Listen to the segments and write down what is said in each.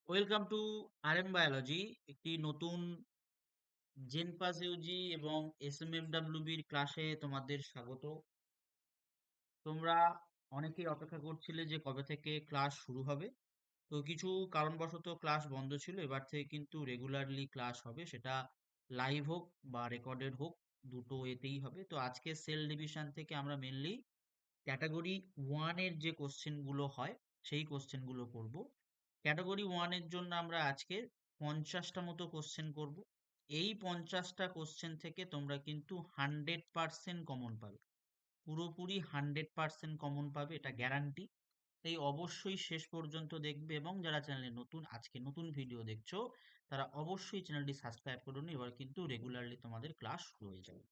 Welcome to RM biology. একটি নতুন জেনপাস Yuji এবং এসএমএফডব্লিউবির ক্লাসে তোমাদের স্বাগত। তোমরা অনেকেই অপেক্ষা করছিলে যে কবে থেকে ক্লাস শুরু হবে। তো কিছু কারণবশত ক্লাস বন্ধ ছিল, এবার থেকে কিন্তু রেগুলারলি ক্লাস হবে, সেটা লাইভ হোক বা রেকর্ডেড হোক, দুটো এতেই হবে। তো আজকে সেল ডিভিশন থেকে আমরা মেনলি ক্যাটাগরি ওয়ানের যে কোশ্চেনগুলো হয় সেই কোশ্চেনগুলো করব। ক্যাটাগরি ওয়ানের জন্য আমরা আজকে 50টা মতো কোশ্চেন করব। এই 50টা কোশ্চেন থেকে তোমরা কিন্তু 100% কমন পাবে, পুরোপুরি 100% কমন পাবে, এটা গ্যারান্টি। তাই অবশ্যই শেষ পর্যন্ত দেখবে, এবং যারা চ্যানেলে নতুন, আজকে নতুন ভিডিও দেখছো, তারা অবশ্যই চ্যানেলটি সাবস্ক্রাইব করুন। এবার কিন্তু রেগুলারলি তোমাদের ক্লাস শুরু হয়ে যাবে।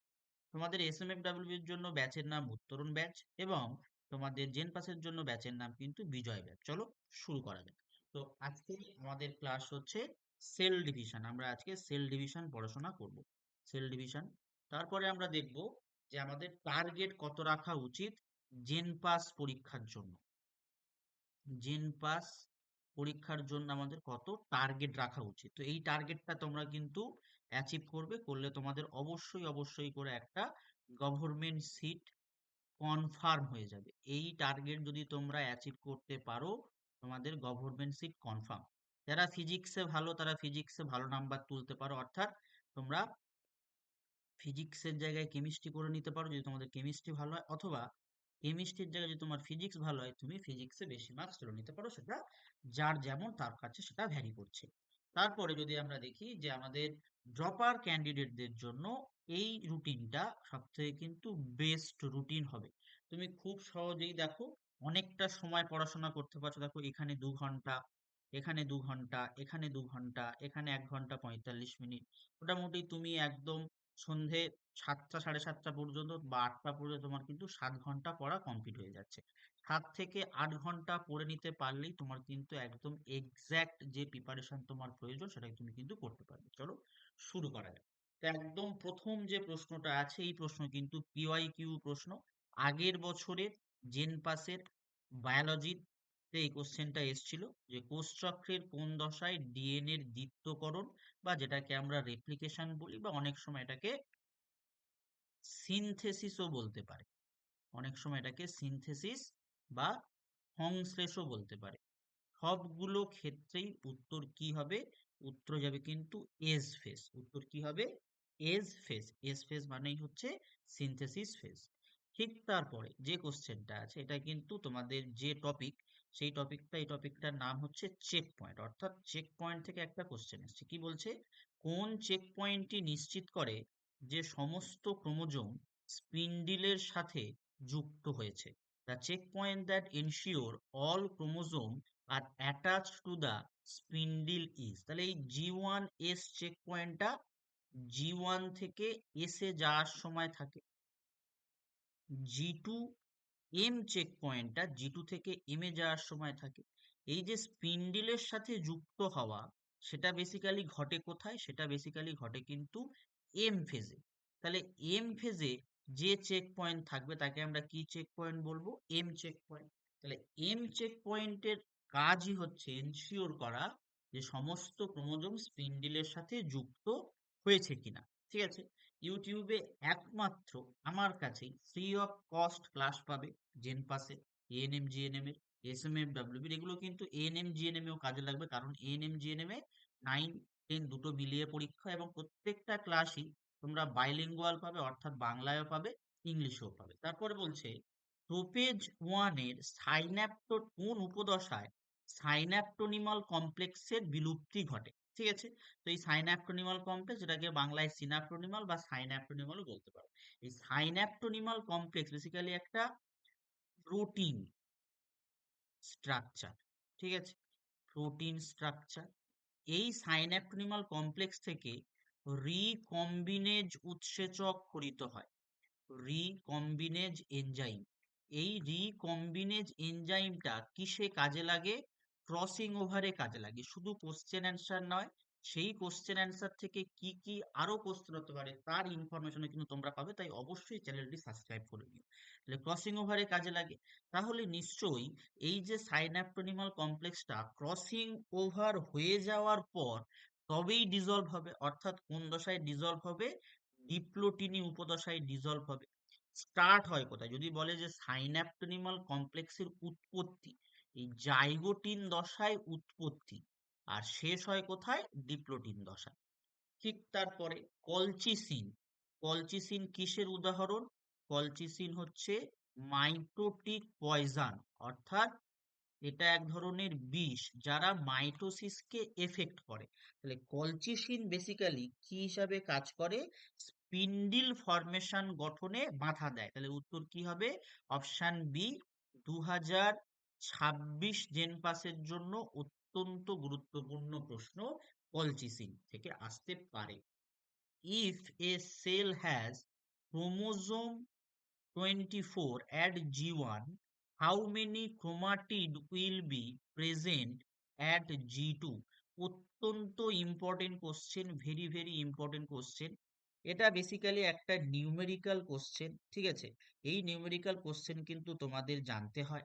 তোমাদের এসএমএফডব্লিউ এর জন্য ব্যাচের নাম উত্তরণ ব্যাচ, এবং তোমাদের জেন পাসের জন্য ব্যাচের নাম কিন্তু বিজয় ব্যাচ। চলো শুরু করা যাক। তো আজকে আমাদের ক্লাস হচ্ছে সেল ডিভিশন। আমরা আজকে সেল ডিভিশন পড়াশোনা করব। সেল ডিভিশন, তারপরে আমরা দেখব যে আমাদের টার্গেট কত রাখা উচিত জেন পাস পরীক্ষার জন্য। জেন পাস পরীক্ষার জন্য আমাদের কত টার্গেট রাখা উচিত, তো এই টার্গেটটা তোমরা কিন্তু অ্যাচিভ করবে। করলে তোমাদের অবশ্যই অবশ্যই করে একটা গভর্নমেন্ট সিট কনফার্ম হয়ে যাবে। এই টার্গেট যদি তোমরা অ্যাচিভ করতে পারো, তোমাদের গভর্নমেন্ট সিট কনফার্ম। যারা ফিজিক্সে ভালো তারা ফিজিক্সে ভালো নাম্বার তুলতে পারো, অর্থাৎ তোমরা ফিজিক্সের জায়গায় কেমিস্ট্রি করে নিতে পারো যদি তোমাদের কেমিস্ট্রি ভালো হয়, অথবা কেমিস্ট্রির জায়গায় যদি তোমার ফিজিক্স ভালো হয়, তুমি ফিজিক্সে বেশি মার্কস তুলে নিতে পারো। সেটা যার যেমন তার কাছে সেটা ভ্যারি করছে। তারপরে যদি আমরা দেখি যে আমাদের ড্রপার ক্যান্ডিডেটদের জন্য এই রুটিনটা সব থেকে কিন্তু বেস্ট রুটিন হবে। তুমি খুব সহজেই দেখো অনেকটা সময় পড়াশোনা করতে পারছো। দেখো এখানে 2 ঘন্টা, এখানে 2 ঘন্টা, এখানে 2 ঘন্টা, এখানে 1 ঘন্টা 45 মিনিট। মোটামুটি তুমি একদম সন্ধে 7টা 7:30 পর্যন্ত বা 8টা পর্যন্ত তোমার কিন্তু 7 ঘন্টা পড়া কমপ্লিট হয়ে যাচ্ছে। 7 থেকে 8 ঘন্টা পড়ে নিতে পারলেই তোমার কিন্তু একদম এক্সাক্ট যে প্রিপারেশন তোমার প্রয়োজন সেটা তুমি কিন্তু করতে পারবে। চলো শুরু করা যাক। তো একদম প্রথম যে প্রশ্নটা আছে, এই প্রশ্ন কিন্তু পিওয়াইকিউ প্রশ্ন। আগের বছরের জেন পাসের বায়োলজিতে এই কোশ্চেনটা এসেছিল যে কোষচক্রের কোন দশায় ডিএনএ এর দ্বিত্বকরণ, বা যেটাকে আমরা রেপ্লিকেশন বলি, বা অনেক সময় এটাকে সিনথেসিসও বলতে পারে, অনেক সময় এটাকে সিনথেসিস বা সংশ্লেষও বলতে পারে। সবগুলো ক্ষেত্রেই উত্তর কি হবে? উত্তর যাবে কিন্তু এজ ফেজ। উত্তর কি হবে? Age phase. এজ ফেজ মানেই হচ্ছে সিনথেসিস ফেজ। ঠিক তারপরে যে কোশ্চেনটা আছে, এটা কিন্তু তোমাদের যে টপিক, সেই টপিকটা, এই টপিকটার নাম হচ্ছে চেক পয়েন্ট। অর্থাৎ চেক পয়েন্ট থেকে একটা কোশ্চেন এসছে, কি বলছে? কোন চেক পয়েন্টটি নিশ্চিত করে যে সমস্ত ক্রোমোজোম স্পিন্ডিলের সাথে যুক্ত হয়েছে? The checkpoint that ensure all chromosome are attached to the spindle is, তাহলে এই G1S চেক পয়েন্টটা G1 থেকে S এ যাওয়ার সময় থাকে। G2M চেক পয়েন্টটা G2 থেকে M এ যাওয়ার সময় থাকে। এই যে স্পিন্ডিলের সাথে যুক্ত হওয়া, সেটা বেসিক্যালি ঘটে কোথায়? সেটা বেসিক্যালি ঘটে কিন্তু এম ফেজে। তাহলে এম ফেজে যে চেক পয়েন্ট থাকবে তাকে আমরা কি চেক পয়েন্ট বলবো? M checkpoint. তাহলে এম চেক পয়েন্টের কাজই হচ্ছে এনশিওর করা যে সমস্ত ক্রোমোজোম স্পিন্ডিলের সাথে যুক্ত হয়েছে কিনা। ঠিক আছে? ইউটিউবে একমাত্র আমার কাছেই ফ্রি অফ কস্ট ক্লাস পাবে জেন পাসে, এএনএম জিএনএম এর, এসএমএফডব্লিউবির। এগুলো কিন্তু এএনএম জিএনএম এও কাজে লাগবে, কারণ এএনএম জিএনএম এ 9 10 দুটো মিলিয়ে পরীক্ষা, এবং প্রত্যেকটা ক্লাসই তোমরা বাইলিঙ্গুয়াল পাবে, অর্থাৎ বাংলায়ও পাবে, ইংলিশেও পাবে। তারপরে বলছে প্রোপেজ ওয়ানের সাইন্যাপ্টো কোন উপদশায় সাইন্যাপ্টোনিমাল কমপ্লেক্সের বিলুপ্তি ঘটে? ঠিক আছে? তো এই সাইন্যাপ্টোনিমাল কমপ্লেক্স, যেটাকে বাংলায় সিনাপ্টোনিমাল বা সাইন্যাপ্টোনিমালও বলতে পারো। এই সাইন্যাপ্টোনিমাল কমপ্লেক্স বেসিক্যালি একটা প্রোটিন স্ট্রাকচার। ঠিক আছে? Protein structure. এই সাইন্যাপ্টোনিমাল কমপ্লেক্স থেকে রিকম্বিনেজ উৎসেচক খরিত হয়, রিকম্বিনেজ এনজাইম। এই রিকম্বিনেজ এনজাইমটা কিসে কাজে লাগে? ক্রসিং ওভারে কাজে লাগে। শুধু কোশ্চেন অ্যান্সার নয়, সেই কোশ্চেন অ্যান্সার থেকে কি কি আরো কোশ্চেন হতে পারে তার ইনফরমেশনে কিন্তু তোমরা পাবে, তাই অবশ্যই চ্যানেলটি সাবস্ক্রাইব করে নিও। তাহলে ক্রসিং ওভারে কাজে লাগে, তাহলে নিশ্চয়ই এই যে সাইন্যাপটোনিমাল কমপ্লেক্সটা ক্রসিং ওভার হয়ে যাওয়ার পর তবেই ডিজলভ হবে, অর্থাৎ কোন দশায় ডিজলভ হবে, ডিপ্লোটিনি উপদশায় ডিজলভ হবে। স্টার্ট হয় কোথায়, যদি বলে যে সাইন্যাপটোনিমাল কমপ্লেক্সের উৎপত্তি এই জাইগোটিন দশায় উৎপত্তি, আর শেষ হয় কোথায়, ডিপ্লোটিন দশায়। ঠিক তারপরে কলচিসিন, কলচিসিন কিসের উদাহরণ, কলচিসিন হচ্ছে মাইটোটিক পয়জন, অর্থাৎ এটা এক ধরনের বিষ যারা মাইটোসিসকে এফেক্ট করে। তাহলে কলচিসিন বেসিক্যালি কি হিসাবে কাজ করে, স্পিন্ডিল ফরমেশন গঠনে বাধা দেয়। তাহলে উত্তর কি হবে, অপশন বি। 2026 জেনপাসের জন্য অত্যন্ত গুরুত্বপূর্ণ প্রশ্ন কলচিসিন থেকে আসতে পারে। If a cell has chromosome 24 at G1, how many chromatid will be present at G2? অত্যন্ত important question, very very important question. এটা বেসিক্যালি একটা নিউমেরিক্যাল কোশ্চেন, ঠিক আছে। এই নিউমেরিক্যাল কোশ্চেন কিন্তু তোমাদের জানতে হয়।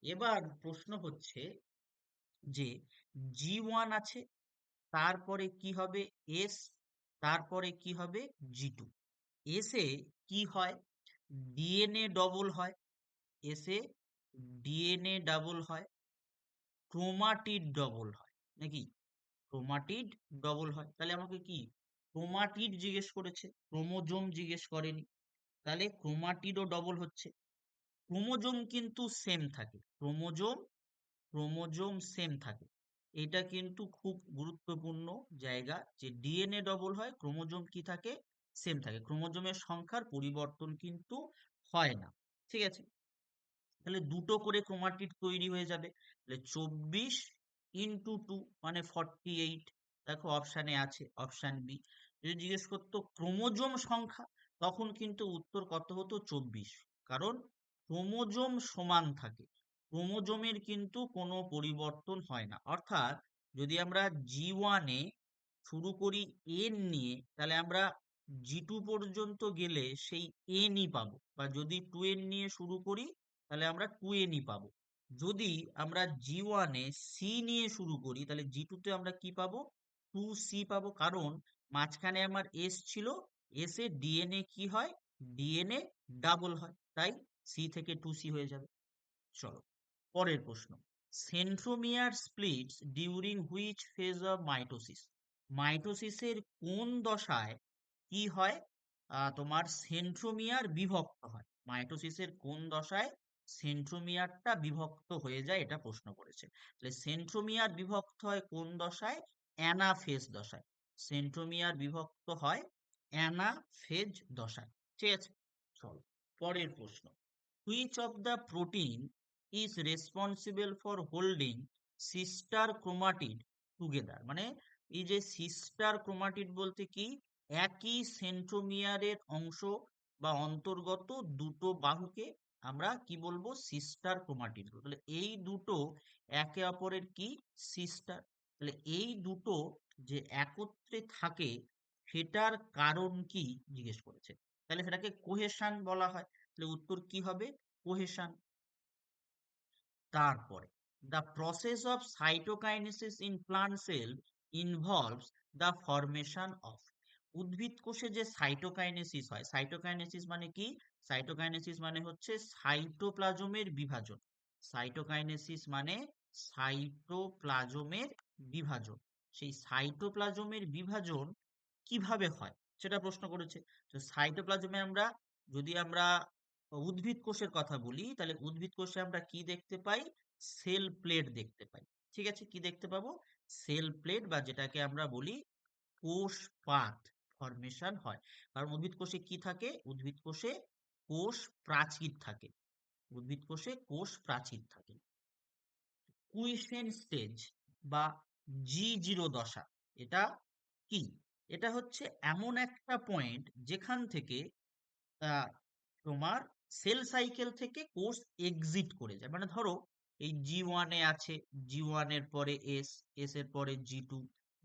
এবার প্রশ্ন হচ্ছে যে G1 আছে, তারপরে কি হবে এস, তারপরে কি হবে G2। এসে কি হয়, ডিএনএ ডবল হয়, এসে ডিএনএ ডাবল হয়, ক্রোমাটিড ডবল হয় নাকি, ক্রোমাটিড ডবল হয়। তাহলে আমাকে কি ক্রোমাটিড জিজ্ঞেস করেছে, ক্রোমোজোম জিজ্ঞেস করেনি। তাহলে ক্রোমাটিডও ডবল হচ্ছে, ক্রোমোজোম কিন্তু সেম থাকে, ক্রোমোজোম ক্রোমোজোম সেম থাকে। এটা কিন্তু খুব গুরুত্বপূর্ণ জায়গা যে ডিএনএ ডবল হয়, ক্রোমোজোম কি থাকে, সেম থাকে, ক্রোমোজোমের সংখ্যার পরিবর্তন কিন্তু হয় না, ঠিক আছে। তাহলে দুটো করে ক্রোমাটিড তৈরি হয়ে যাবে, তাহলে 24 ইন্টু 2 মানে 48। দেখো অপশানে আছে অপশান বি। যদি জিজ্ঞেস করতো ক্রোমোজোম সংখ্যা, তখন কিন্তু উত্তর কত হতো, 24, কারণ ক্রোমোজোম সমান থাকে, ক্রোমোজোমের কিন্তু কোনো পরিবর্তন হয় না। অর্থাৎ যদি আমরা G1 শুরু করি এন নিয়ে, তাহলে আমরা G2 পর্যন্ত গেলে সেই এনই পাবো, বা যদি 2n নিয়ে শুরু করি তাহলে আমরা 2nই পাবো। যদি আমরা G1 সি নিয়ে শুরু করি তাহলে G2 আমরা কি পাবো, 2c পাবো, কারণ মাঝখানে আমার এস ছিল, এস এ ডিএনএ কি হয়, ডিএনএ ডাবল হয়, তাই সি থেকে 2c হয়ে যাবে। চলো পরের প্রশ্ন, centromere splits during which phase of mitosis, মাইটোসিসের কোন দশায় কি হয়, তোমার সেন্ট্রোমিয়ার বিভক্ত হয়, মাইটোসিসের কোন দশায় সেন্ট্রোমিয়ারটা বিভক্ত হয়ে যায়, এটা প্রশ্ন করেছে। তাহলে সেন্ট্রোমিয়ার বিভক্ত হয় কোন দশায়, অ্যানাফেজ দশায়, সেন্ট্রোমিয়ার বিভক্ত হয় অ্যানাফেজ দশায়, ঠিক আছে। চলো পরের প্রশ্ন, which of the protein is responsible for holding sister chromatid together, মানে এই যে সিস্টার ক্রোমাটিড বলতে কি, একই সেন্ট্রোমিয়ারের অংশ বা অন্তর্গত দুটো বাহুকে আমরা কি বলবো, সিস্টার ক্রোমাটিড। তাহলে এই দুটো একে অপরের কি, সিস্টার। তাহলে এই দুটো যে একত্রে থাকে সেটার কারণ কি জিজ্ঞেস করেছে, তাহলে সেটাকে কোহেশন বলা হয়। তাহলে উত্তর কি হবে, কোহেশন। তারপরে the process of cytokinesis in plant cell involves the formation of, উদ্ভিদ কোষে যে সাইটোকাইনেসিস হয়, সাইটোকাইনেসিস মানে কি, সাইটোকাইনেসিস মানে হচ্ছে সাইটোপ্লাজমের বিভাজন, সাইটোকাইনেসিস মানে সাইটোপ্লাজমের বিভাজন। সেই সাইটোপ্লাজমের বিভাজন কিভাবে হয় সেটা প্রশ্ন করেছে। তো সাইটোপ্লাজমে আমরা, যদি আমরা উদ্ভিদ কোষের কথা বলি, তাহলে উদ্ভিদ কোষে আমরা কি দেখতে পাই, সেল প্লেট দেখতে পাই, ঠিক আছে। কি দেখতে পাবো, সেল প্লেট, বা যেটাকে আমরা বলি কোষ পাত ফরমেশন হয়। কারণ উদ্ভিদ কোষে কি থাকে, উদ্ভিদ কোষে কোষ প্রাচীর থাকে, উদ্ভিদ কোষে কোষ প্রাচীর থাকে। কুইসেন্ট স্টেজ বা G0 দশা, এটা কি, এটা হচ্ছে এমন একটা পয়েন্ট যেখান থেকে আহ, তোমার সেল সাইকেল থেকে কোষ এক্সিট করে যায়। মানে ধরো এই G1 আছে, G1 এর পরে এস, এস এর পরে G2,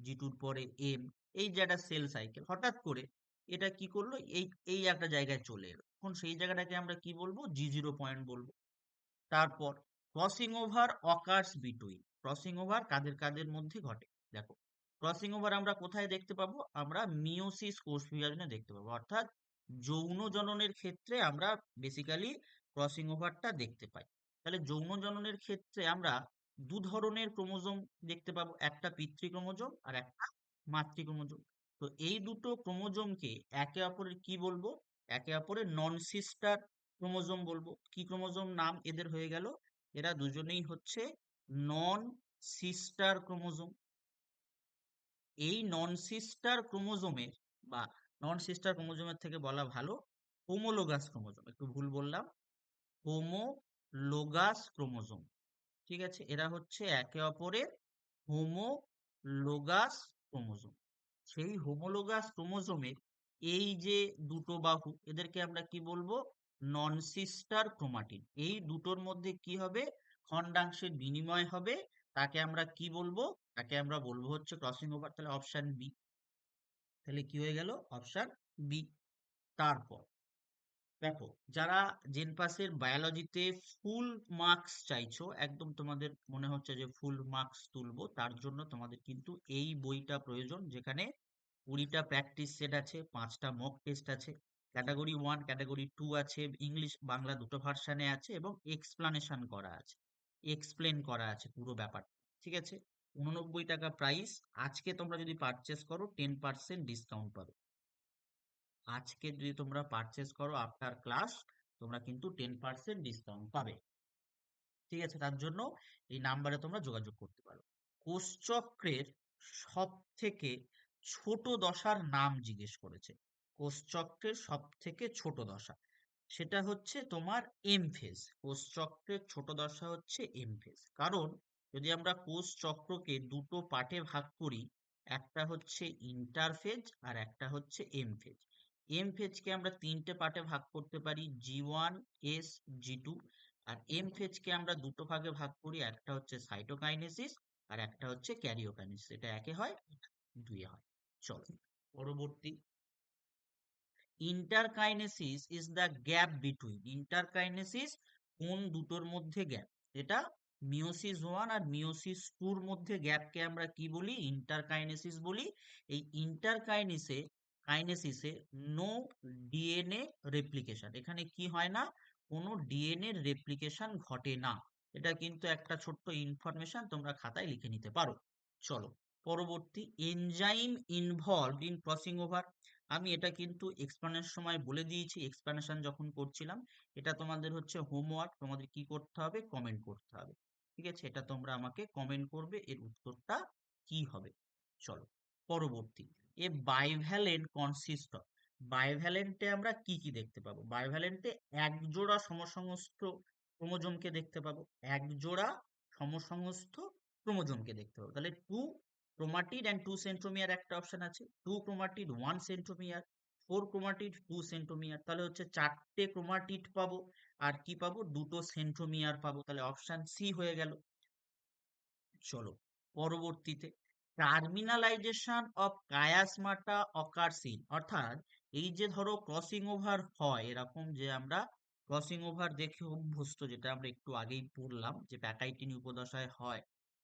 G2-র পরে M, এই যে একটা সেল সাইকেল, হঠাৎ করে এটা কি করলো, এই এই একটা জায়গায় চলে এলো। এখন সেই জায়গাটাকে আমরা কি বলবো, G0 পয়েন্ট বলবো। তারপর crossing over occurs between, crossing over কাদের কাদের মধ্যে ঘটে। দেখো, ক্রসিং ওভার আমরা কোথায় দেখতে পাবো, আমরা মিওসিস কোষ বিভাজনে দেখতে পাবো, অর্থাৎ যৌন জননের ক্ষেত্রে আমরা বেসিক্যালি ক্রসিং ওভারটা দেখতে পাই। তাহলে যৌন জননের ক্ষেত্রে আমরা দু ধরনের ক্রোমোজোম দেখতে পাবো, একটা পিতৃ ক্রোমোজোম আর একটা মাতৃ ক্রোমোজোম। তো এই দুটো ক্রোমোজোমকে একে অপরের কি বলবো, একে অপরের নন সিস্টার ক্রোমোজোম বলবো। কি ক্রোমোজোম নাম এদের হয়ে গেল, এরা দুজনেই হচ্ছে নন সিস্টার ক্রোমোজোম। এই নন সিস্টার ক্রোমোজোমের বা নন সিস্টার ক্রোমোজোমের থেকে বলা ভালো হোমোলোগাস ক্রোমোজোম, একটু ভুল বললাম, হোমোলোগাস ক্রোমোজোম। ঠিক আছে, এরা হচ্ছে একে অপরের হোমোলোগাস ক্রোমোজোম। সেই হোমোলোগাস ক্রোমোজোমের এই যে দুটো বাহু, এদেরকে আমরা কি বলবো, নন সিস্টার ক্রোমাটিড। এই দুটোর মধ্যে কি হবে, খন্ডাংশের বিনিময় হবে, তাকে আমরা কি বলবো, তাকে আমরা বলবো হচ্ছে ক্রসিং ওভার। তাহলে অপশন বি, তাহলে কি হয়ে গেল, অপশন বি। তারপর দেখো, যারা জেনপাসের বায়োলজিতে ফুল মার্কস চাইছো, একদম তোমাদের মনে হচ্ছে যে ফুল মার্কস তুলবো, তার জন্য তোমাদের কিন্তু এই বইটা প্রয়োজন, যেখানে 20টা প্র্যাকটিস সেট আছে, 5টা মক টেস্ট আছে, ক্যাটাগরি 1 ক্যাটাগরি 2 আছে, ইংলিশ বাংলা দুটো ভার্সানে আছে, এবং এক্সপ্লানেশন করা আছে, এক্সপ্লেন করা আছে পুরো ব্যাপার। ঠিক আছে, 89 টাকা প্রাইস। আজকে তোমরা যদি পারচেস করো 10% ডিসকাউন্ট পাবে। আজকে যদি তোমরা পারচেস করো আফটার ক্লাস, তোমরা কিন্তু 10% ডিসকাউন্ট পাবে। ঠিক আছে, তার জন্য এই নাম্বারে তোমরা যোগাযোগ করতে পারো। কোষচক্রের সব থেকে ছোট দশার নাম জিজ্ঞেস করেছে। কোষচক্রের সব থেকে ছোট দশা, সেটা হচ্ছে তোমার এম ফেজ। কোষচক্রের ছোট দশা হচ্ছে এম ফেজ। কারণ যদি আমরা কোষ চক্রকে দুটো পার্টে ভাগ করি, একটা হচ্ছে ইন্টারফেজ আর একটা হচ্ছে এম ফেজ। এম ফেজকে আমরা তিনটে পার্টে ভাগ করতে পারি, G1 S G2। আর এম ফেজকে আমরা দুটো ভাগে ভাগ করি, একটা হচ্ছে সাইটোকাইনেসিস আর একটা হচ্ছে ক্যারিওকাইনেসিস। এটা একে হয়, দুয়ে হয়। চলো পরবর্তী, ইন্টারকাইনেসিস ইজ দ্য গ্যাপ বিটুইন। ইন্টারকাইনেসিস কোন দুটোর মধ্যে গ্যাপ, এটা মিওসিস 1 আর মিওসিস 2-র মধ্যে গ্যাপকে আমরা কি বলি, ইন্টারকাইনেসিস বলি। এই কাইনেসিসে নো ডিএনএ রেপ্লিকেশন, এখানে কি হয় না, কোনো ডিএনএ রেপ্লিকেশন ঘটে না। এটা কিন্তু একটা ছোট্ট ইনফরমেশন, তোমরা খাতায় লিখে নিতে পারো। চলো পরবর্তী, enzyme involved in crossing over. আমি এটা কিন্তু এক্সপ্লেনেশনের সময় বলে দিয়েছি, এক্সপ্লেনেশন যখন করছিলাম। এটা তোমাদের হচ্ছে হোমওয়ার্ক, তোমাদের কি করতে হবে, কমেন্ট করতে হবে। ঠিক আছে, এটা তোমরা আমাকে কমেন্ট করবে এর উত্তরটা কি হবে। চলো পরবর্তী, এ বাইভ্যালেন্ট কনসিস্ট অফ। বাইভ্যালেন্টে আমরা কি কি দেখতে পাবো, বাইভ্যালেন্টে এক জোড়া সমসংস্থ ক্রোমোজোমকে দেখতে পাবো, এক জোড়া সমসংস্থ ক্রোমোজোমকে দেখতে পাবো। তাহলে টু ক্রোমাটিড অ্যান্ড 2 সেন্ট্রোমিয়ার একটা অপশন আছে, 2 ক্রোমাটিড 1 সেন্ট্রোমিয়ার, 4 ক্রোমাটিড 2 সেন্ট্রোমিয়ার। তাহলে হচ্ছে 4টে ক্রোমাটিড পাবো, আর কি পাবো, দুটো সেন্ট্রোমিয়ার পাবো। তাহলে অপশন সি হয়ে গেল। চলো পরবর্তীতে, টার্মিনালাইজেশন অফ কায়াসমাটা অকার্স ইন, অর্থাৎ এই যে ধরো ক্রসিং ওভার হয়, এরকম যে আমরা ক্রসিং ওভার দেখে অভ্যস্ত, যেটা আমরা একটু আগেই পড়লাম যে প্যাকাইটিনি উপদশায় হয়,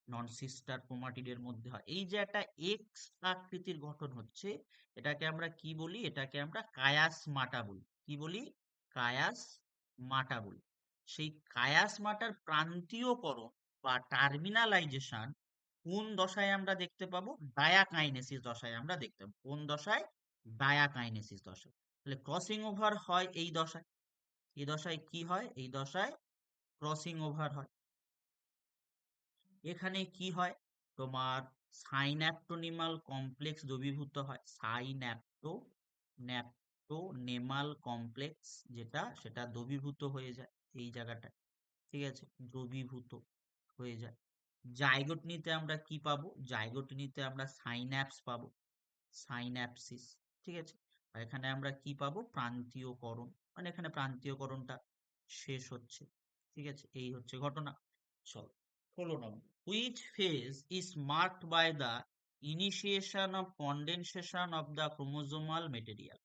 নন সিস্টার ক্রোমাটিডের মধ্যে হয়, এই যে একটা এক্স আকৃতির গঠন হচ্ছে, এটাকে আমরা কি বলি, এটাকে আমরা কায়াসমাটা বলি। কি বলি, কায়াসমাটা বলি। সেই কায়াসমাটার প্রান্তীয়করণ বা টার্মিনালাইজেশন কোন দশায় আমরা দেখতে পাবো, ডায়াকাইনেসিস দশায় আমরা দেখতে পাবো। কোন দশায়, ডায়াকাইনেসিস দশায়। তাহলে ক্রসিং ওভার হয় এই দশায়। এই দশায় কি হয়, এই দশায় ক্রসিং ওভার হয়। এখানে কি হয়, তোমার সাইন্যাপটোনিমাল কমপ্লেক্স দ্রবীভূত হয়। ন্যাপটোনেমাল কমপ্লেক্স যেটা, সেটা দ্রবীভূত হয়ে যায় এই জায়গাটায়। ঠিক আছে, দ্রবীভূত হয়ে যায়। জাইগোটনিতে আমরা কি পাবো, জাইগোটনিতে আমরা সাইন্যাপস পাবো, সাইন্যাপসিস। ঠিক আছে, আর এখানে আমরা কি পাবো, প্রান্তীয়করণ, মানে এখানে প্রান্তীয়করণটা শেষ হচ্ছে। ঠিক আছে, এই হচ্ছে ঘটনা। চলো 16 নম্বর, which phase is marked by the initiation of condensation of the chromosomal material.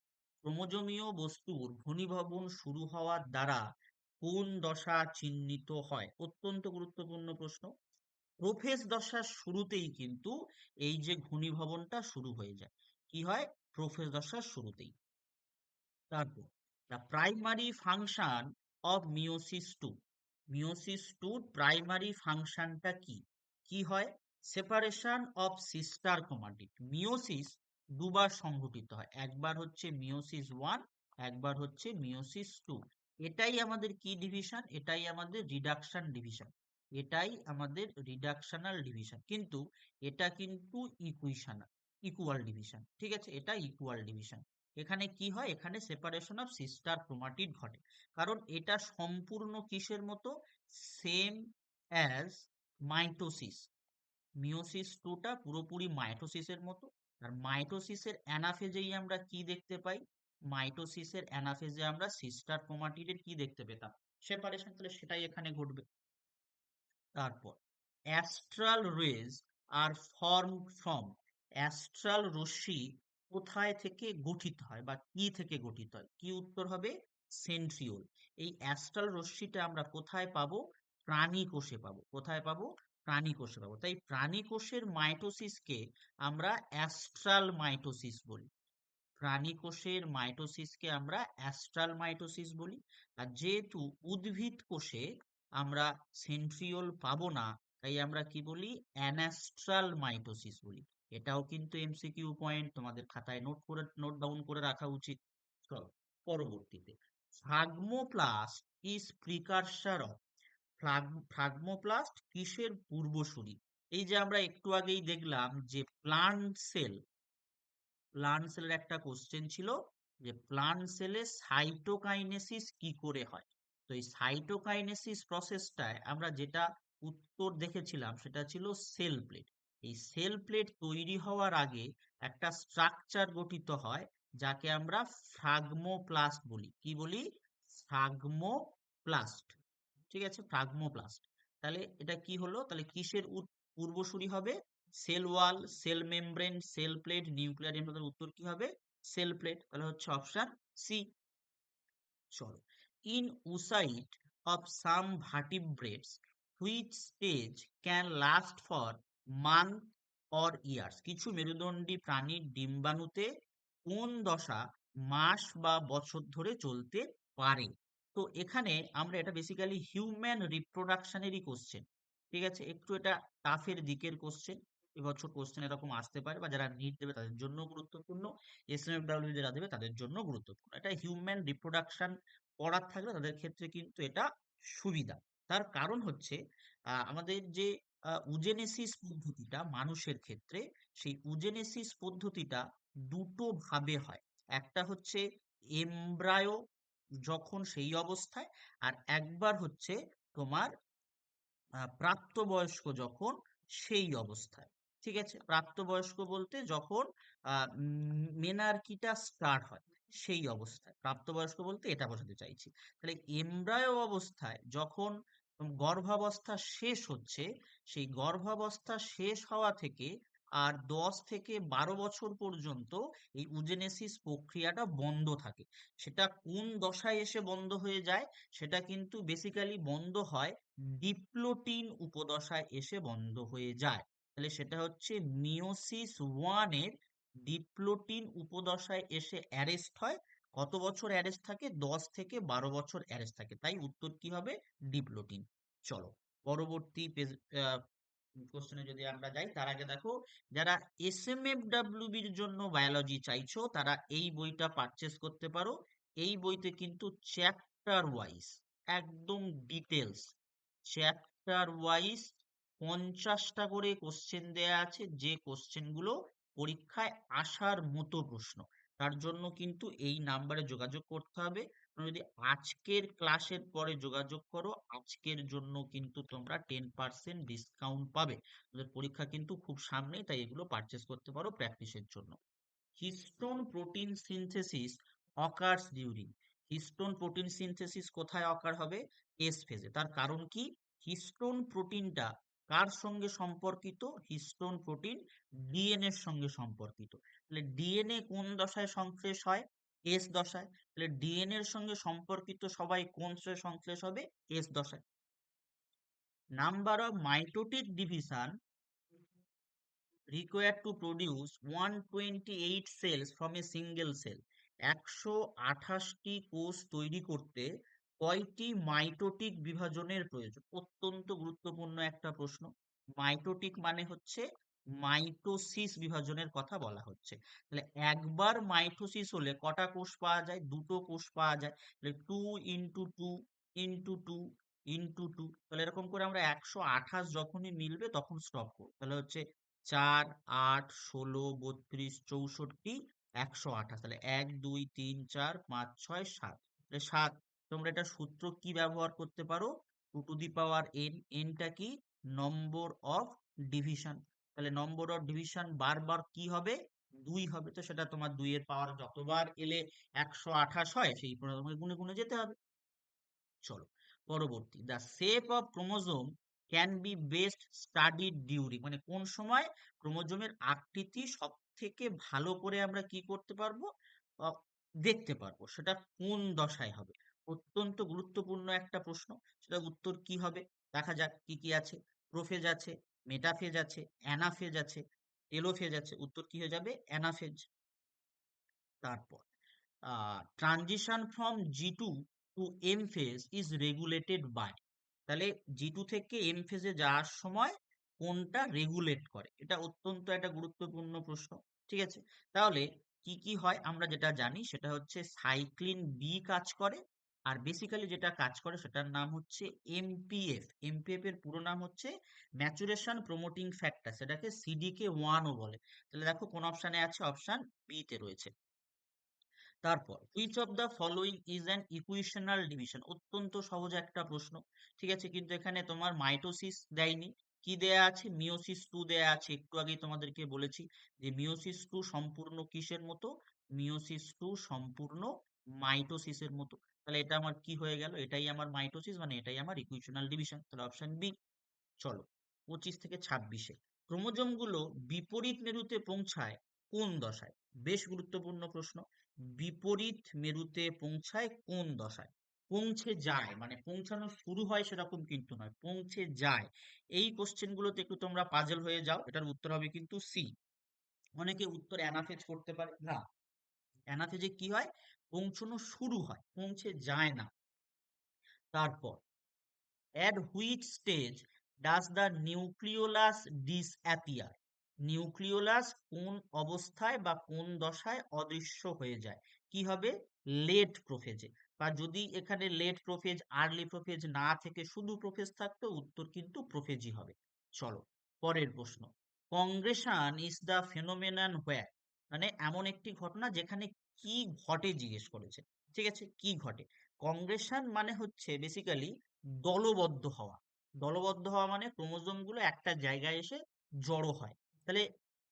ক্রোমোজোমীয় বস্তুর ঘনীভবন শুরু হওয়ার দ্বারা কোন দশা চিহ্নিত হয়? অত্যন্ত গুরুত্বপূর্ণ প্রশ্ন। প্রোফেজ দশার শুরুতেই কিন্তু এই যে ঘনীভবনটা শুরু হয়ে যায়। কি হয়? প্রোফেজ দশার শুরুতেই। তারপর the primary function of meiosis two. Meiosis টুর প্রাইমারি ফাংশনটা কি? কি হয়? Separation of sister chromatid. Meiosis দুবার সংঘটিত হয়, একবার হচ্ছে মিওসিস ওয়ান, একবার হচ্ছে মিওসিস টু। এটাই আমাদের কি ডিভিশন? এটাই আমাদের রিডাকশন ডিভিশন। এটাই আমাদের রিডাকশনাল ডিভিশন, কিন্তু এটা কিন্তু ইকুয়াল ডিভিশন। ঠিক আছে, এটা ইকুয়াল ডিভিশন। এখানে কি হয়? এখানে সেপারেশন অফ সিস্টার ক্রোমাটিড ঘটে, কারণ এটা সম্পূর্ণ কিসের মতো? Same as mitosis. মিওসিস টুটা পুরোপুরি মাইটোসিসের মতো। আর মাইটোসিসের অ্যানাফেজেই আমরা কি দেখতে পাই? মাইটোসিসের অ্যানাফেজে আমরা সিস্টার ক্রোমাটিডের কি দেখতে পেতাম? সেপারেশন। তাহলে সেটাই এখানে ঘটবে। তারপর astral rays are form from. Astral রশ্মি কোথায় থেকে গঠিত হয় বা কি থেকে গঠিত হয়? কি উত্তর হবে? সেন্ট্রিওল। এই অ্যাস্ট্রাল রশ্মিটা আমরা কোথায় পাবো? প্রাণী কোষে পাবো। কোথায় পাবো? প্রাণী কোষে পাবো। তাই প্রাণী কোষের মাইটোসিসকে আমরা অ্যাস্ট্রাল মাইটোসিস বলি। প্রাণী কোষের মাইটোসিসকে আমরা অ্যাস্ট্রাল মাইটোসিস বলি। আর যেহেতু উদ্ভিদ কোষে আমরা সেন্ট্রিওল পাবো না, তাই আমরা কি বলি? অ্যানাস্ট্রাল মাইটোসিস বলি। এটাও কিন্তু এমসিকিউ পয়েন্ট, তোমাদের খাতায় নোট ডাউন করে রাখা উচিত। চলো পরবর্তীতে, ফ্রাগমোপ্লাস্ট ইজ প্রিকারসর অফ। ফ্রাগমোপ্লাস্ট কিসের পূর্বসূরি? এই যে আমরা একটু আগেই দেখলাম যে প্লান্ট সেলের একটা কোশ্চেন ছিল যে প্লান্ট সেলে সাইটোকাইনেসিস কি করে হয়। তো এই সাইটোকাইনেসিস প্রসেসটায় আমরা যেটা উত্তর দেখেছিলাম সেটা ছিল সেল প্লেট। এই সেল প্লেট তৈরি হওয়ার আগে একটা স্ট্রাকচার গঠিত হয় যাকে আমরা ফ্রাগমোপ্লাস্ট বলি। কি বলি? ফ্রাগমোপ্লাস্ট। ঠিক আছে, ফ্রাগমোপ্লাস্ট। তাহলে এটা কি হলো? তাহলে কিসের পূর্বসূরি হবে? Cell wall, cell membrane, cell plate, nuclear এমব্রেনের উত্তর কি হবে? Cell plate. তাহলে হচ্ছে অপশন সি। চলো, in oocyte of some vertebrates which stage can last for month or years. কিছু মেরুদণ্ডী প্রাণীর ডিম্বাণুতে কোন দশা মাস বা বছর ধরে চলতে পারে? তো এখানে আমরা এটা বেসিক্যালি হিউম্যান রিপ্রোডাকশনেরই কোশ্চেন। ঠিক আছে, একটু এটা টাফের দিকের কোশ্চেন। এবছর কোশ্চেন এরকম আসতে পারে, বা যারা নিট দেবে তাদের জন্য গুরুত্বপূর্ণ, এসএমএফডব্লিউ যারা দেবে তাদের জন্য গুরুত্বপূর্ণ। এটা হিউম্যান রিপ্রোডাকশন পড়ার থাকলে তাদের ক্ষেত্রে কিন্তু এটা সুবিধা। তার কারণ হচ্ছে আমাদের যে উজেনেসিস পদ্ধতিটা মানুষের ক্ষেত্রে, সেই উজেনেসিস পদ্ধতিটা দুটো ভাবে হয়। একটা হচ্ছে এমব্রায়ো, যখন সেই অবস্থায়, আর একবার হচ্ছে তোমার প্রাপ্তবয়স্ক যখন সেই অবস্থায়। ঠিক আছে, প্রাপ্তবয়স্ক বলতে যখন মেনার্কিটা স্টার্ট হয় সেই অবস্থায়। প্রাপ্তবয়স্ক বলতে এটা বোঝাতে চাইছি। তাহলে এমব্রায়ো অবস্থায় যখন গর্ভাবস্থা শেষ হচ্ছে, সেই গর্ভাবস্থা শেষ হওয়া থেকে আর 10 থেকে 12 বছর পর্যন্ত এই উজেনেসিস প্রক্রিয়াটা বন্ধ থাকে। সেটা কোন দশায় এসে বন্ধ হয়ে যায়? সেটা কিন্তু বেসিক্যালি বন্ধ হয় ডিপ্লোটিন উপদশায় এসে বন্ধ হয়ে যায়। তাহলে সেটা হচ্ছে মিওসিস ওয়ানের ডিপ্লোটিন উপদশায় এসে অ্যারেস্ট হয়। কত বছর অ্যারেস্ট থাকে? 10 থেকে 12 বছর অ্যারেস্ট থাকে। তাই উত্তর কি হবে? ডিপ্লোটিন। চলো পরবর্তী কোশ্চেনে যদি আমরা যাই, তার আগে দেখো, যারা এসএমএফডব্লিউবির জন্য বায়োলজি চাইছো তারা এই বইটা পারচেস করতে পারো। এই বইতে কিন্তু চ্যাপ্টার ওয়াইজ একদম ডিটেলস, চ্যাপ্টার ওয়াইজ 50টা করে কোশ্চেন দেয়া আছে, যে কোশ্চেনগুলো পরীক্ষায় আসার মতো প্রশ্ন। তার জন্য কিন্তু এই নাম্বারে যোগাযোগ করতে হবে। তোমরা যদি আজকের ক্লাসের পরে যোগাযোগ করো, আজকের জন্য কিন্তু তোমরা 10% ডিসকাউন্ট পাবে। তোমাদের পরীক্ষা কিন্তু খুব সামনেই, তাই এগুলো পারচেস করতে পারো প্র্যাকটিসের জন্য। Histone protein synthesis occurs during. Histone protein synthesis কোথায় অকার হবে? এস ফেজে। তার কারণ কি? হিস্টোন প্রোটিনটা কার সঙ্গে সম্পর্কিত? হিস্টোন প্রোটিন ডিএনএ এর সঙ্গে সম্পর্কিত। তাহলে ডিএনএ কোন দশায় সংশ্লেষ হয়? এস দশায়। তাহলে ডিএনএ এর সঙ্গে সম্পর্কিত সবাই কোন দশায় সংশ্লেষ হবে? এস দশায়। Number of mitotic division required to produce 128 cells from a single cell. 128টি কোষ তৈরি করতে কয়টি মাইটোটিক বিভাজনের প্রয়োজন? অত্যন্ত গুরুত্বপূর্ণ একটা প্রশ্ন। মাইটোটিক মানে হচ্ছে মাইটোসিস বিভাজনের কথা বলা হচ্ছে। তাহলে একবার মাইটোসিস হলে কটা কোষ পাওয়া যায়? দুটো কোষ পাওয়া যায়। তাহলে 2 ইন্টু 2 ইন্টু 2 ইন্টু 2, তাহলে এরকম করে আমরা 128 যখনই মিলবে তখন স্টপ করবো। তাহলে হচ্ছে 4, 8, 16, 32, 64, 128। তাহলে 1, 2, 3, 4, 5, 6, 7। তাহলে 7। তোমরা এটা সূত্র কি ব্যবহার করতে পারো? 2 টু দি পাওয়ার n। nটা কি? Number of division. তাহলে নম্বর অফ ডিভিশন বারবার কি হবে? 2 হবে। তো সেটা তোমার 2 এর পাওয়ার যতবার এলে 128 হয়, সেই তোমাকে গুণে গুণে যেতে হবে। চলো পরবর্তী, the shape of chromosome can be best studied during, মানে কোন সময় ক্রোমোজোমের আকৃতি সব থেকে ভালো করে আমরা কি করতে পারবো? দেখতে পারবো। সেটা কোন দশায় হবে? অত্যন্ত গুরুত্বপূর্ণ একটা প্রশ্ন। সেটা উত্তর কি হবে? দেখা যাক কি কি আছে। প্রোফেজ আছে, মেটাফেজ আছে, অ্যানাফেজ আছে, টেলোফেজ আছে। উত্তর কি হয়ে যাবে? অ্যানাফেজ। তারপর transition from G2 to M phase is regulated by, তাহলে জি2 থেকে এম ফেজে যাওয়ার সময় কোনটা রেগুলেট করে? এটা অত্যন্ত একটা গুরুত্বপূর্ণ প্রশ্ন। ঠিক আছে, তাহলে কি কি হয় আমরা যেটা জানি সেটা হচ্ছে সাইক্লিন বি কাজ করে, আর বেসিক্যালি যেটা কাজ করে সেটার নাম হচ্ছে এমপিএফ। এমপিএফ এর পুরো নাম হচ্ছে ম্যাচুরেশন প্রমোটিং ফ্যাক্টর, সেটাকে সিডিকে 1ও বলে। তাহলে দেখো কোন অপশানে আছে? অপশান বি তে রয়েছে। তারপর which of the following is an equational division? অত্যন্ত সহজ একটা প্রশ্ন। ঠিক আছে, কিন্তু এখানে তোমার মাইটোসিস দেয়নি। কি দেয়া আছে? মিওসিস 2 দেয়া আছে। একটু আগেই তোমাদেরকে বলেছি যে মিওসিস 2 সম্পূর্ণ কিসের মতো? মিওসিস 2 সম্পূর্ণ মাইটোসিসের মতো। তাহলে এটা আমার কি হয়ে গেল? এটাই আমার মাইটোসিস, মানে এটাই আমার ইকুয়েশনাল ডিভিশন। তাহলে অপশন বি। চলো 25 থেকে 26-এ, ক্রোমোজোম গুলো বিপরীত মেরুতে পৌঁছায় কোন দশায়? বেশ গুরুত্বপূর্ণ প্রশ্ন। বিপরীত মেরুতে পৌঁছায় কোন দশায়? পৌঁছে যায় মানে পৌঁছানো শুরু হয় সেরকম কিন্তু নয়, পৌঁছে যায়। এই কোশ্চেন গুলোতে একটু তোমরা পাজল হয়ে যাও। এটার উত্তর হবে কিন্তু সি। অনেকে উত্তর অ্যানাফেজ করতে পারে না। অ্যানাফেজে কি হয়? পৌঁছানো শুরু হয়, পৌঁছে যায় না। তারপর at which stage does the nucleolus disappear? Nucleolus কোন অবস্থায় বা কোন দশায় অদৃশ্য হয়ে যায়? কি হবে? লেট প্রোফেজে। বা যদি এখানে লেট প্রোফেজ আর্লি প্রোফেজ না থেকে শুধু প্রোফেজ থাকতো, উত্তর কিন্তু প্রোফেজই হবে। চলো পরের প্রশ্ন। কংগ্রেশন ইজ দ্য ফেনোমেনন হোয়ার, মানে এমন একটি ঘটনা যেখানে কি ঘটে জিজ্ঞেস করেছে। ঠিক আছে, কি ঘটে? কংগ্রেশন মানে হচ্ছে বেসিক্যালি দলবদ্ধ হওয়া। দলবদ্ধ হওয়া মানে ক্রোমোজোম গুলো একটা জায়গায় এসে জড়ো হয়। তাহলে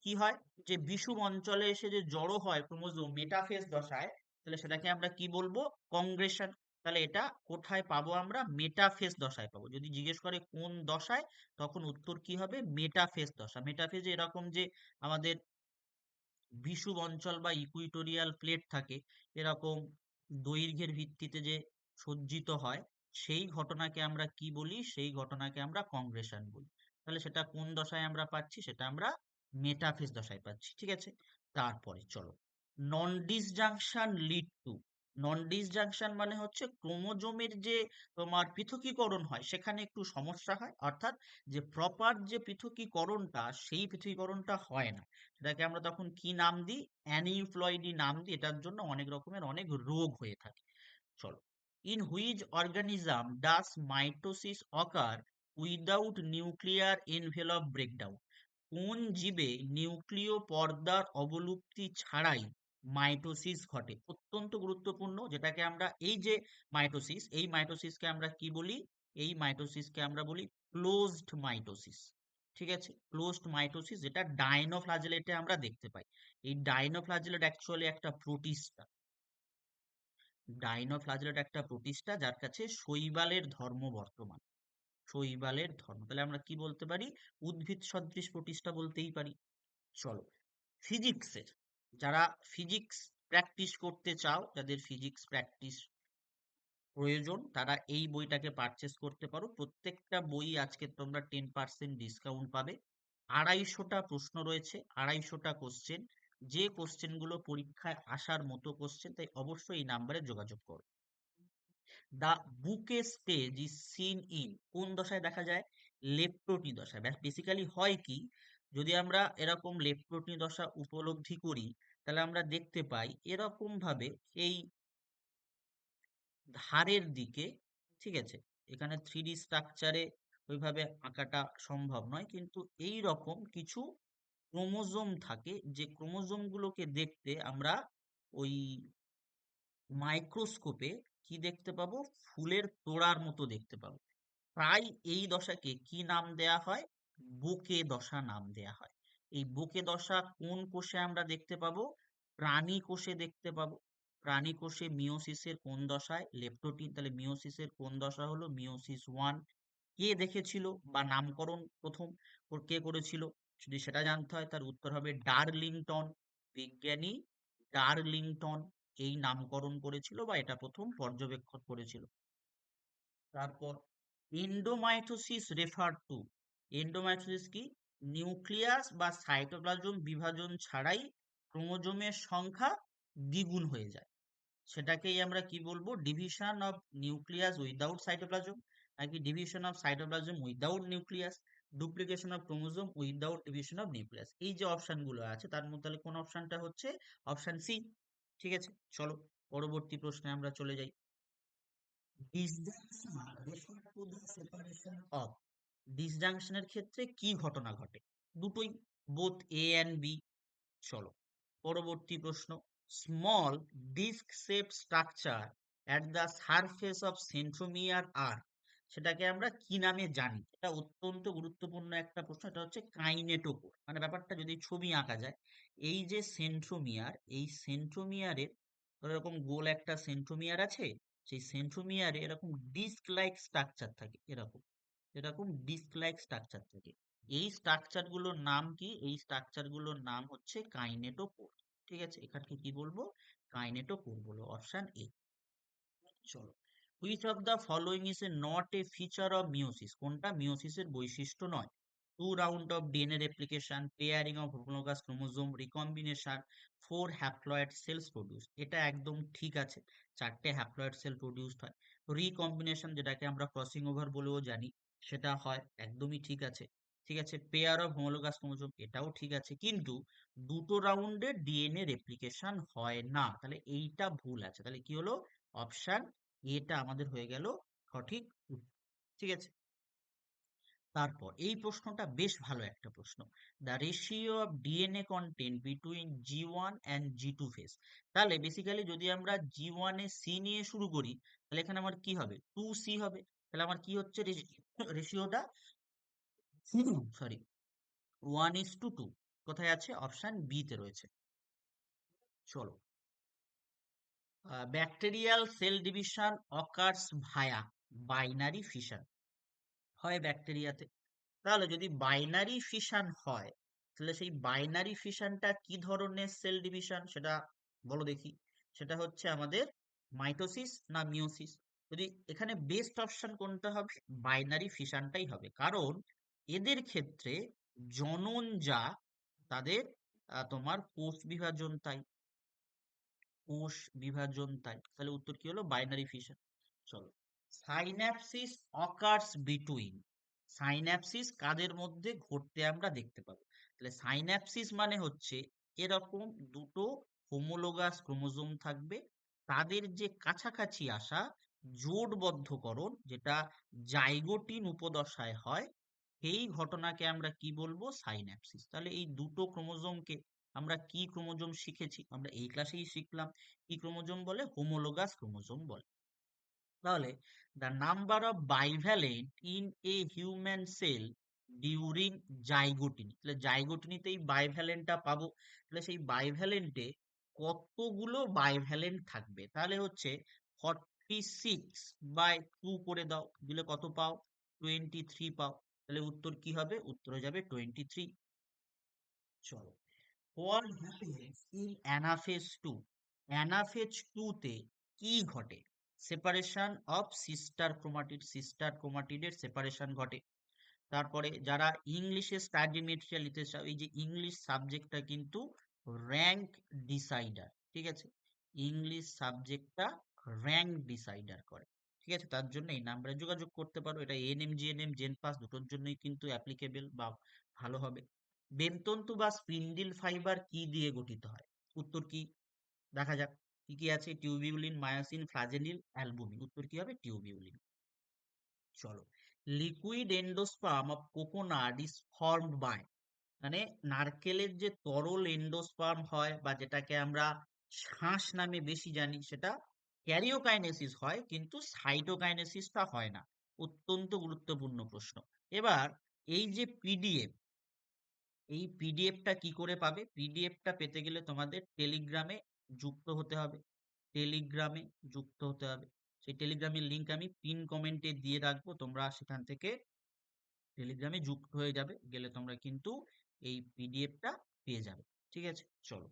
কি হয়? যে বিষুব অঞ্চলে এসে যে জড়ো হয় ক্রোমোজোম মেটাফেজ দশায়, তাহলে সেটাকে আমরা কি বলবো? কংগ্রেশন। তাহলে এটা কোথায় পাবো আমরা? মেটাফেজ দশায় পাবো। যদি জিজ্ঞেস করে কোন দশায়, তখন উত্তর কি হবে? মেটাফেজ দশা। মেটাফেজে এরকম যে আমাদের বিষুব অঞ্চল বা ইকুইটোরিয়াল প্লেট থাকে, এরকম দৈর্ঘ্যের ভিত্তিতে যে সজ্জিত হয়, সেই ঘটনাকে আমরা কি বলি? সেই ঘটনাকে আমরা কংগ্রেশন বলি। তাহলে সেটা কোন দশায় আমরা পাচ্ছি? সেটা আমরা মেটাফেজ দশায় পাচ্ছি। ঠিক আছে, তারপরে চলো non disjunction lead to. Non disjunction মানে হচ্ছে ক্রোমোজোমের যে তোমার পৃথকীকরণ হয় সেখানে একটু সমস্যা হয়, অর্থাৎ যে প্রপার যে পৃথকীকরণটা সেই পৃথকীকরণটা হয় না। সেটাকে আমরা তখন কি নাম দিই? অ্যানিউপ্লয়েডি নাম দিই। এটার জন্য অনেক রকমের অনেক রোগ হয়ে থাকে। চলো, in which organism does mitosis ochre without nuclear envelope breakdown? কোন জীবে নিউক্লিয় পর্দার অবলুপ্তি ছাড়াই মাইটোসিস ঘটে? অত্যন্ত গুরুত্বপূর্ণ। যেটাকে আমরা এই যে মাইটোসিস, এই মাইটোসিসকে আমরা কি বলি? এই মাইটোসিসকে আমরা বলি ক্লোজড মাইটোসিস। ঠিক আছে, ক্লোজড মাইটোসিস, যেটা ডাইনোফ্লাজেলেটে আমরা দেখতে পাই। এই ডাইনোফ্লাজেলেট অ্যাকচুয়ালি একটা প্রোটিস্টা। ডাইনোফ্লাজেলেট একটা প্রোটিস্টা যার কাছে শৈবালের ধর্ম বর্তমান। শৈবালের ধর্ম। তাহলে আমরা কি বলতে পারি? উদ্ভিদ সদৃশ প্রতিষ্ঠা বলতেই পারি। চলো, ফিজিক্সের, যারা ফিজিক্স প্র্যাকটিস করতে চাও, যাদের ফিজিক্স প্র্যাকটিস প্রয়োজন, তারা এই বইটাকে পারচেস করতে পারো। প্রত্যেকটা বই আজকে তোমরা 10% ডিসকাউন্ট পাবে। 250টা প্রশ্ন রয়েছে, 250টা কোশ্চেন। যে কোশ্চেনগুলো পরীক্ষায় আসার মতো কোশ্চেন, তাই অবশ্যই এই নাম্বারে যোগাযোগ করো। দ্য বুকে স্টেজ ইজ সিন ইন, কোন দশায় দেখা যায়? লেপ্টোটি দশায়। বেসিক্যালি হয় কি, যদি আমরা এরকম লেপ্টোটি দশা উপলব্ধি করি, তাহলে আমরা দেখতে পাই এরকম ভাবে এই ধারের দিকে, ঠিক আছে, এখানে 3D স্ট্রাকচারে ওইভাবে আঁকাটা সম্ভব নয়, কিন্তু এই রকম কিছু ক্রোমোজোম থাকে, যে ক্রোমোজোম গুলোকে দেখতে আমরা ওই মাইক্রোস্কোপে কি দেখতে পাবো? ফুলের তোড়ার মতো দেখতে পাবো। প্রায় এই দশাকে কি নাম দেয়া হয়? বোকে দশা নাম দেয়া হয়। এই বোকে দশা কোন কোষে আমরা দেখতে পাবো? প্রাণী কোষে দেখতে পাবো। প্রাণী কোষে মিওসিসের কোন দশায়? লেপ্টোটিন। তাহলে মিওসিসের কোন দশা হলো? মিওসিস 1। কে দেখেছিল বা নামকরণ প্রথম কে করেছিল? যদি সেটা জানতে হয়, তার উত্তর হবে ডার্লিংটন। বিজ্ঞানী ডার্লিংটন এই নামকরণ করেছিল বা এটা প্রথম পর্যবেক্ষণ করেছিল। তারপর এন্ডোমাইটোসিস রেফার টু, এন্ডোমাইটোসিস কি? নিউক্লিয়াস বা সাইটোপ্লাজম বিভাজন ছাড়াই ক্রোমোজোমের সংখ্যা দ্বিগুণ হয়ে যায়। সেটাকেই আমরা কি বলবো? Division of nucleus without cytoplasm, নাকি division of cytoplasm without nucleus, duplication of chromosome without division of nucleus. এই যে অপশন গুলো আছে, তার মধ্যে তাহলে কোন অপশনটা হচ্ছে? Option C. ঠিক আছে, চলো পরবর্তী প্রশ্নে আমরা চলে যাই। Disjunction refer to the separation of, ডিসজাংশনের ক্ষেত্রে কি ঘটনা ঘটে? দুটোই, বোথ এ এন্ড বি। চলো পরবর্তী প্রশ্ন। Small disc shape structure at the surface of centromere are, সেটাকে আমরা কি নামে জানি? এটা অত্যন্ত গুরুত্বপূর্ণ একটা প্রশ্ন। এটা হচ্ছে কাইনেটোকোর। মানে ব্যাপারটা যদি ছবি আঁকা যায়, এই যে সেন্ট্রোমিয়ার, এই সেন্ট্রোমিয়ারের এরকম গোল একটা সেন্ট্রোমিয়ার আছে, সেই সেন্ট্রোমিয়ারে এরকম ডিস্ক লাইক স্ট্রাকচার থাকে, এরকম এরকম ডিস্ক লাইক স্ট্রাকচার থাকে। এই স্ট্রাকচার গুলোর নাম কি? এই স্ট্রাকচার গুলোর নাম হচ্ছে কাইনেটোকোর। ঠিক আছে, এখানে কি বলবো? কাইনেটোকোর বলবো, অপশন এ। চলো, which of the following is a not a feature of meiosis, কোনটা মিওসিসের বৈশিষ্ট্য নয়? Two round of DNA replication, pairing of homologous chromosome, recombination, 4 haploid cells produce. এটা একদম ঠিক আছে, 4টে হ্যাপ্লয়েড সেল প্রডিউসড হয়। রিকম্বিনেশন, যেটাকে আমরা ক্রসিং ওভার বলেও জানি, সেটা হয়, একদমই ঠিক আছে। ঠিক আছে, পেয়ার অফ হোমোলোগাস ক্রোমোজোম, এটাও ঠিক আছে, কিন্তু দুটো রাউন্ডে ডিএনএ রেপ্লিকেশন হয় না। তাহলে এইটা ভুল আছে। তাহলে কি হলো? অপশন এটা আমাদের হয়ে গেল সঠিক উত্তর। ঠিক আছে, তারপর এই প্রশ্নটা বেশ ভালো একটা প্রশ্ন। The ratio of DNA content between G1 and G2 phase. তাহলে বেসিক্যালি যদি আমরা G1 এ সি নিয়ে শুরু করি, তাহলে এখানে আমার কি হবে? 2C হবে। তাহলে আমার কি হচ্ছে রেশিওটা? সরি, 1:2। কোথায় আছে? অপশন বি তে রয়েছে। চলো, ব্যাকটেরিয়াল সেল ডিভিশন অকার্স ভায়া বাইনারি ফিশন, হয় ব্যাকটেরিয়াতে। তাহলে যদি বাইনারি ফিশন হয়, তাহলে সেই বাইনারি ফিশনটা কি ধরনের সেল ডিভিশন সেটা বলো দেখি। সেটা হচ্ছে আমাদের মাইটোসিস না মিওসিস? যদি এখানে বেস্ট অপশন কোনটা হবে? বাইনারি ফিশনটাই হবে, কারণ এদের ক্ষেত্রে জনন যা, তাদের তোমার কোষ বিভাজন তাই, কোষ বিভাজন তাই। তাহলে উত্তর কি হলো? Binary fission. চলো, সাইন্যাপসিস অকার্স বিটুইন, সাইন্যাপসিস কাদের মধ্যে ঘটতে আমরা দেখতে পাবো? তাহলে সাইন্যাপসিস মানে হচ্ছে এরকম দুটো হোমোলোগাস ক্রোমোজোম থাকবে, তাদের যে কাছাকাছি আসা জোটবদ্ধকরণ, যেটা জাইগোটিন উপদশায় হয়, সেই ঘটনাকে আমরা কি বলবো? সাইন্যাপসিস। তাহলে এই দুটো ক্রোমোজোমকে আমরা কি ক্রোমোজোম শিখেছি? আমরা এই ক্লাসেই শিখলাম। কি ক্রোমোজোম বলে? হোমোলোগাস ক্রোমোজোম বলে। তাহলে the number of bivalent in a human cell during zygotene, তাহলে জাইগোটিনিতে এই বাইভ্যালেন্টটা পাবো। তাহলে সেই বাইভ্যালেন্টে কতগুলো বাইভ্যালেন্ট থাকবে? তাহলে হচ্ছে 46/2 করে দাও, দিলে কত পাও? 23 পাও, তাহলে উত্তর কি হবে? উত্তর হয়ে যাবে 23। চলো, what happens in anaphase 2? anaphase 2 তে কি ঘটে? সেপারেশন অফ সিস্টার ক্রোমাটিডের সেপারেশন ঘটে। তারপরে যারা ইংলিশে স্টাডি মেটেরিয়াল নিতে চাও, এই যে ইংলিশ সাবজেক্টটা কিন্তু র্যাঙ্ক ডিসাইডার, ঠিক আছে? ইংলিশ সাবজেক্টটা র্যাঙ্ক ডিসাইডার করে, ঠিক আছে? তার জন্য এই নাম্বারে যোগাযোগ করতে পারো, এটা এএনএম জিএনএম জেন পাস দুটোর জন্যই কিন্তু অ্যাপ্লিকেবল বা ভালো হবে। বেমতন্তু বা স্পিন্ডিল ফাইবার কি দিয়ে গঠিত হয়? উত্তর কি? দেখা যাক কি কি আছে। Tubulin, myosin, flagellin, albumin. উত্তর কি হবে? টিউবিউলিন। চলো, liquid endosperm of coconut is formed by, মানে নারকেলের যে তরল এন্ডোস্পার্ম হয় বা যেটাকে আমরা শাঁস নামে বেশি জানি, সেটা ক্যারিওকাইনেসিস হয়, কিন্তু সাইটোকাইনেসিসটা হয় না। অত্যন্ত গুরুত্বপূর্ণ প্রশ্ন। এবার এই যে পিডিএফ, এই পিডিএফটা কি করে পাবে? পিডিএফটা পেতে গেলে তোমাদের টেলিগ্রামে যুক্ত হতে হবে, টেলিগ্রামে যুক্ত হতে হবে। সেই টেলিগ্রামের লিংক আমি পিন কমেন্টে দিয়ে রাখবো, তোমরা সেখান থেকে টেলিগ্রামে যুক্ত হয়ে যাবে, গেলে তোমরা কিন্তু এই পিডিএফটা পেয়ে যাবে, ঠিক আছে? চলো,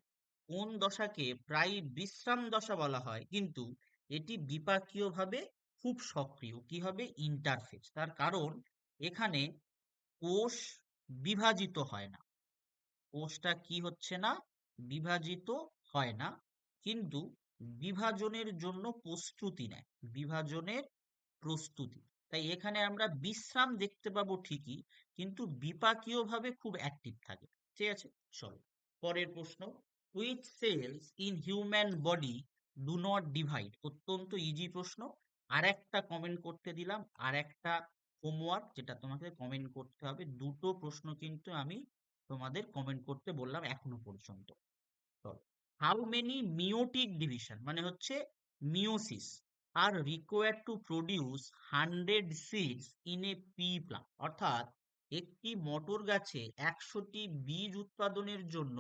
কোন দশাকে প্রায় বিশ্রাম দশা বলা হয়, কিন্তু এটি বিপাকীয়ভাবে খুব সক্রিয়? কি হবে? ইন্টারফেজ। তার কারণ এখানে কোষ বিভাজিত হয় না, কোষটা কি হচ্ছে না? বিভাজিত হয় না, কিন্তু বিভাজনের জন্য প্রস্তুতি নেয়, বিভাজনের প্রস্তুতি। তাই এখানে আমরা বিশ্রাম দেখতে পাবো ঠিকই, কিন্তু বিপাকীয়ভাবে খুব অ্যাক্টিভ থাকে, ঠিক আছে? চলো, পরের প্রশ্ন। Which cells in human body do not divide? অত্যন্ত ইজি প্রশ্ন। আর একটা কমেন্ট করতে দিলাম, আর একটা হোমওয়ার্ক যেটা তোমাকে কমেন্ট করতে হবে। দুটো প্রশ্ন কিন্তু আমি তোমাদের কমেন্ট করতে বললাম এখনো পর্যন্ত। হাউ মেনি মিওটিক ডিভিশন, মানে হচ্ছে meiosis, R required to produce 100 seeds in A P plant? অর্থাৎ একটি মটর গাছে 100টি বীজ উৎপাদনের জন্য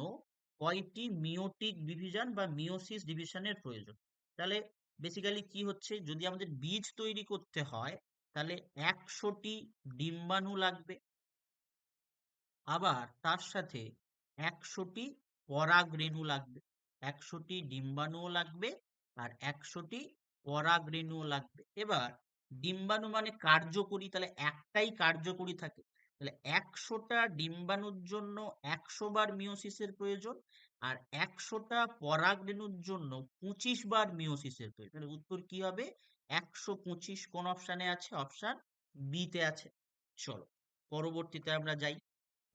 কয়টি মিওটিক ডিভিশন বা মিওসিস ডিভিশনের প্রয়োজন? তাহলে বেসিক্যালি কি হচ্ছে, যদি আমাদের বীজ তৈরি করতে হয় তাহলে 100টি ডিম্বাণু লাগবে, আবার তার সাথে 100টি পরাগরেণু লাগবে, 100টি ডিম্বাণুও লাগবে, আর 100টি পরাগরেণুও লাগবে। এবার ডিম্বাণু মানে কার্যকরী, তাহলে একটাই কার্যকরী থাকে, তাহলে 100টা ডিম্বাণুর জন্য 100 বার মিওসিসের প্রয়োজন, আর 100টা পরাগরেণুর জন্য 25 বার মিওসিসের প্রয়োজন। তাহলে উত্তর কি হবে? 125। কোন অপশানে আছে? অপশান বি তে আছে। চলো, পরবর্তীতে আমরা যাই।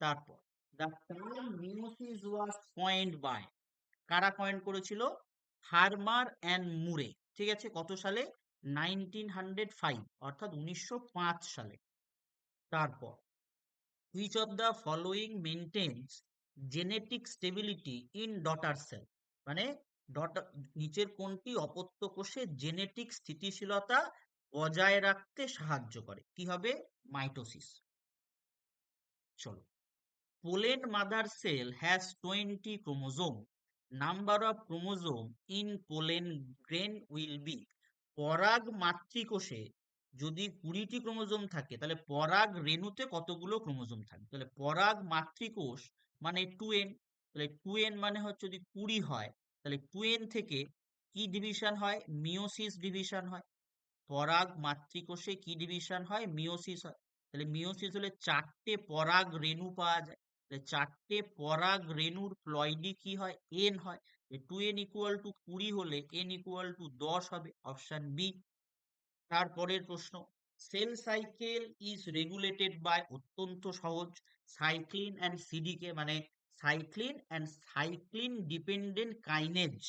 তারপর, the term meiosis was coined by, কারা কয়েন করেছিল? হার্মার অ্যান্ড মুরে, ঠিক আছে? কত সালে? 1905, অর্থাৎ 1905 সালে। তারপর, which of the following maintains genetic stability in daughter cell, মানে ডটার, নিচের কোনটি অপত্য কোষে জেনেটিক স্থিতিশীলতা বজায় রাখতে সাহায্য করে? কি হবে? মাইটোসিস। চলো, pollen mother cell has 20 chromosome. Number of chromosome in pollen grain will be, পরাগ মাতৃকোষে যদি 20টি ক্রোমোজোম থাকে, তাহলে পরাগ রেণুতে কতগুলো ক্রোমোজোম থাকে? তাহলে পরাগ মাতৃকোষ মানে 2n, তাহলে 2n মানে হচ্ছে যদি 20 হয়, তাহলে 2n থেকে কি ডিভিশন হয়? মিওসিস ডিভিশন হয়। পরাগ মাতৃকোষে কি ডিভিশন হয়? মিওসিস হয়। তাহলে মিওসিস হলে 4টে পরাগ রেণু পাওয়া যায়, তাহলে 4টে পরাগ রেণুর প্লয়েডি কি হয়? এন হয়। 2n ইকুয়াল টু 20 হলে n ইকুয়াল টু 10 হবে, অপশন বি। তারপরের প্রশ্ন, cell cycle is regulated by, অত্যন্ত সহজ, সাইক্লিন অ্যান্ড সিডিকে, মানে cyclin and cyclin dependent kinase.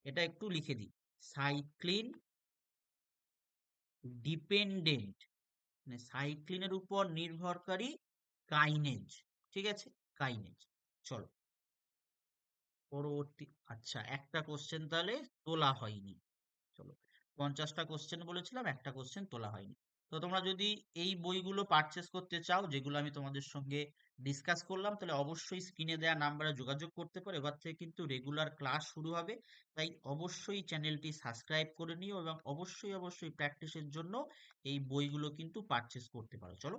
এটা একটু লিখে দিই, সাইক্লিন ডিপেন্ডেন্ট, মানে সাইক্লিনের উপর নির্ভরকারী কাইনেজ, ঠিক আছে? কাইনেজ। চলো, পরবর্তী। আচ্ছা, একটা কোশ্চেন তাহলে তোলা হয়নি। চলো, 50টা কোশ্চেন বলেছিলাম, একটা কোশ্চেন তোলা হয়নি। তো তোমরা যদি এই বইগুলো পারচেস করতে চাও, যেগুলো আমি তোমাদের সঙ্গে ডিসকাস করলাম, তাহলে অবশ্যই স্ক্রিনে দেওয়া নাম্বারে যোগাযোগ করতে পারো। এবার থেকে কিন্তু রেগুলার ক্লাস শুরু হবে, তাই অবশ্যই চ্যানেলটি সাবস্ক্রাইব করে নিও এবং অবশ্যই অবশ্যই প্র্যাকটিসের জন্য এই বইগুলো কিন্তু পারচেস করতে পারো। চলো।